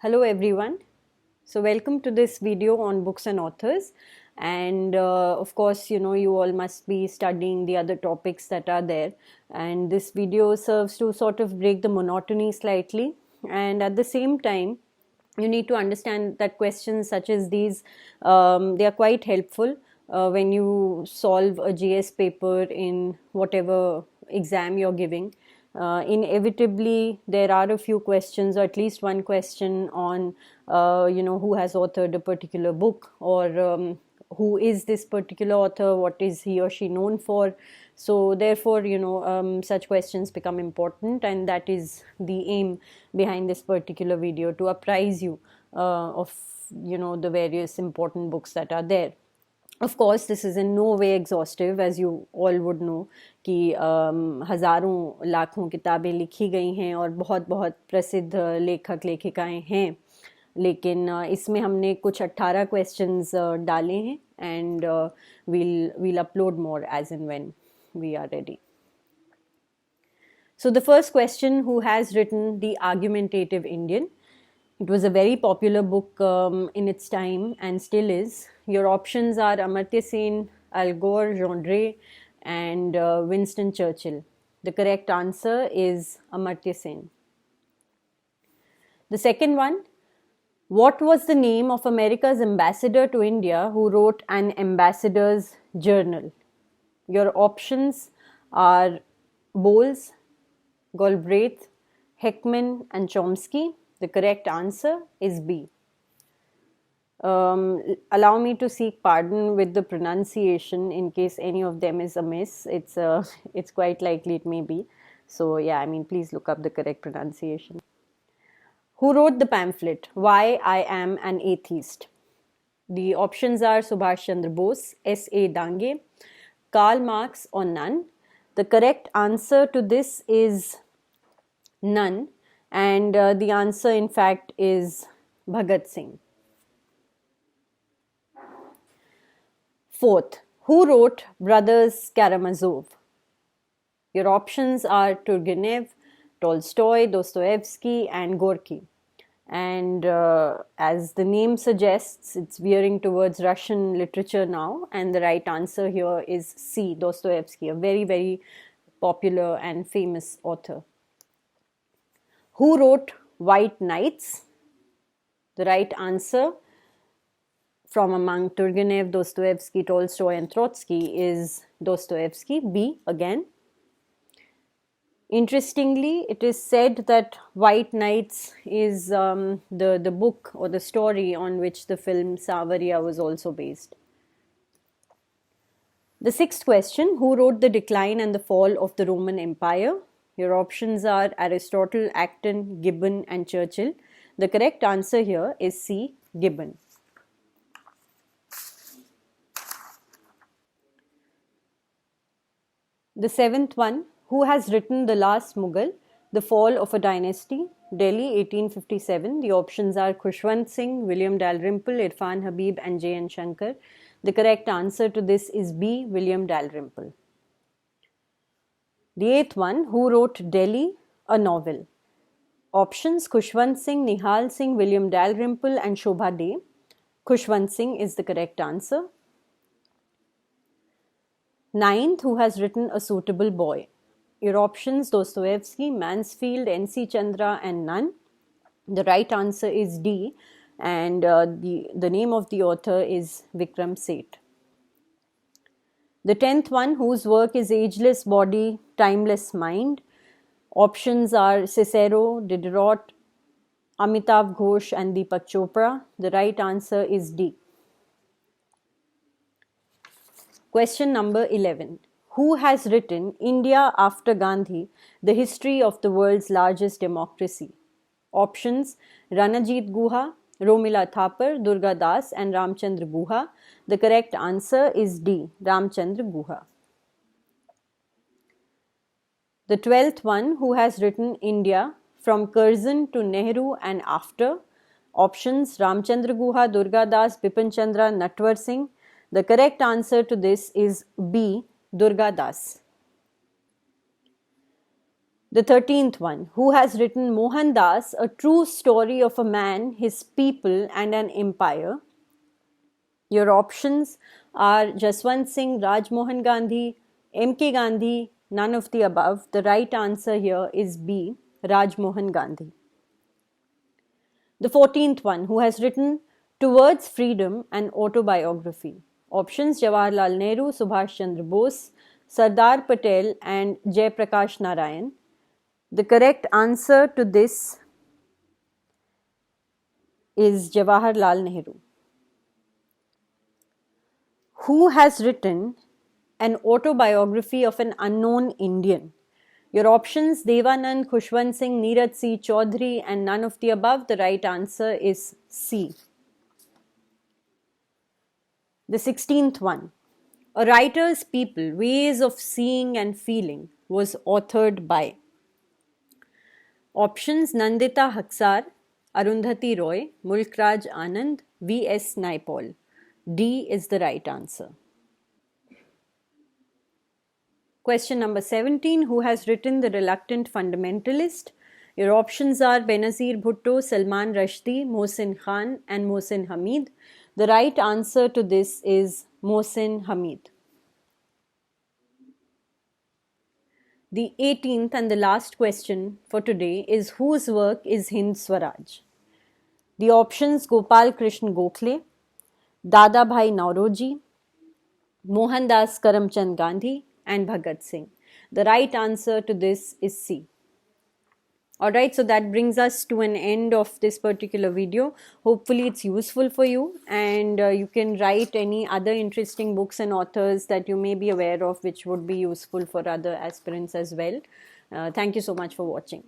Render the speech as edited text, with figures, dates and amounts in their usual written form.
Hello everyone. So welcome to this video on books and authors, and of course you all must be studying the other topics that are there, and this video serves to sort of break the monotony slightly, and at the same time you need to understand that questions such as these, they are quite helpful when you solve a GS paper in whatever exam you're giving. Inevitably there are a few questions, or at least one question on who has authored a particular book, or who is this particular author, what is he or she known for. So therefore such questions become important, and that is the aim behind this particular video, to apprise you of the various important books that are there. Of course, this is in no way exhaustive, as you all would know कि हज़ारों लाखों किताबें लिखी गई हैं और बहुत बहुत प्रसिद्ध लेखक लेखिकाएं हैं, लेकिन इसमें हमने कुछ 18 क्वेश्चंस डाले हैं, and we'll upload more as and when we are ready. So the first question: who has written The Argumentative Indian? It was a very popular book in its time and still is. Your options are Amartya Sen, Al Gore, John Ray, and Winston Churchill. The correct answer is Amartya Sen. The second one: what was the name of America's ambassador to India who wrote An Ambassador's Journal? Your options are Bowles, Galbraith, Heckman, and Chomsky. The correct answer is B. Allow me to seek pardon with the pronunciation in case any of them is amiss. It's quite likely it may be. So yeah, please look up the correct pronunciation. Who wrote the pamphlet Why I Am an Atheist? The options are Subhash Chandra Bose, S.A. Dange, Karl Marx, or none. The correct answer to this is none, and the answer in fact is Bhagat Singh. Fourth, who wrote Brothers Karamazov? Your options are Turgenev, Tolstoy, Dostoevsky, and Gorky. And as the name suggests, it's veering towards Russian literature now, and the right answer here is C, Dostoevsky, a very, very popular and famous author. Who wrote White Nights? The right answer from among Turgenev, Dostoevsky, Tolstoy, and Trotsky is Dostoevsky, B again. Interestingly, it is said that White Nights is the book or the story on which the film Savarya was also based. The sixth question: who wrote The Decline and the Fall of the Roman Empire? Your options are Aristotle, Acton, Gibbon, and Churchill. The correct answer here is C, Gibbon. The seventh one: who has written The Last Mughal, The Fall of a Dynasty, Delhi 1857? The options are Khushwant Singh, William Dalrymple, Irfan Habib, and J.N. Shankar. The correct answer to this is B, William Dalrymple. The eighth one: who wrote Delhi, a novel? Options: Khushwant Singh, Nihal Singh, William Dalrymple, and Shobha De. Khushwant Singh is the correct answer. Ninth: who has written A Suitable Boy? Your options: Dostoevsky, Mansfield, N.C. Chandra, and none. The right answer is D, and the name of the author is Vikram Seth. The 10th one: whose work is Ageless Body, Timeless Mind? Options are Cicero, Diderot, Amitav Ghosh, and Deepak Chopra. The right answer is D. Question number 11. Who has written India After Gandhi, The History of the World's Largest Democracy? Options: Ranajit Guha, Romila Thapar, Durga Das, and Ramchandra Guha. The correct answer is D, Ramchandra Guha. The 12th one: who has written India From Curzon to Nehru and After? Options: Ramchandra Guha, Durga Das, Bipin Chandra, Natwar Singh. The correct answer to this is B, Durga Das. The 13th one, who has written Mohandas, a true story of a man, his people and an empire? Your options are Jaswant Singh Rajmohan Gandhi, M.K. Gandhi, none of the above. The right answer here is B, Rajmohan Gandhi. The 14th one, who has written Towards Freedom, An Autobiography? Options Jawaharlal Nehru, Subhash Chandra Bose, Sardar Patel and Jayaprakash Narayan. The correct answer to this is Jawaharlal Nehru. Who has written An Autobiography of an Unknown Indian? Your options Devanand, Khushwant Singh, Neeraj C. Chaudhary and none of the above. The right answer is C. The 16th one, A Writer's People, Ways of Seeing and Feeling, was authored by. Options Nandita Haksar, Arundhati Roy, Mulkraj Anand, V.S. Naipaul. D is the right answer. Question number 17, who has written The Reluctant Fundamentalist? Your options are Benazir Bhutto, Salman Rushdie, Mohsin Khan and Mohsin Hamid. The right answer to this is Mohsin Hamid. The 18th and the last question for today is, whose work is Hind Swaraj? The options Gopal Krishna Gokhale, Dada Bhai Nauroji, Mohandas Karamchand Gandhi and Bhagat Singh. The right answer to this is C. Alright, so that brings us to an end of this particular video. Hopefully it's useful for you, and you can write any other interesting books and authors that you may be aware of which would be useful for other aspirants as well. Thank you so much for watching.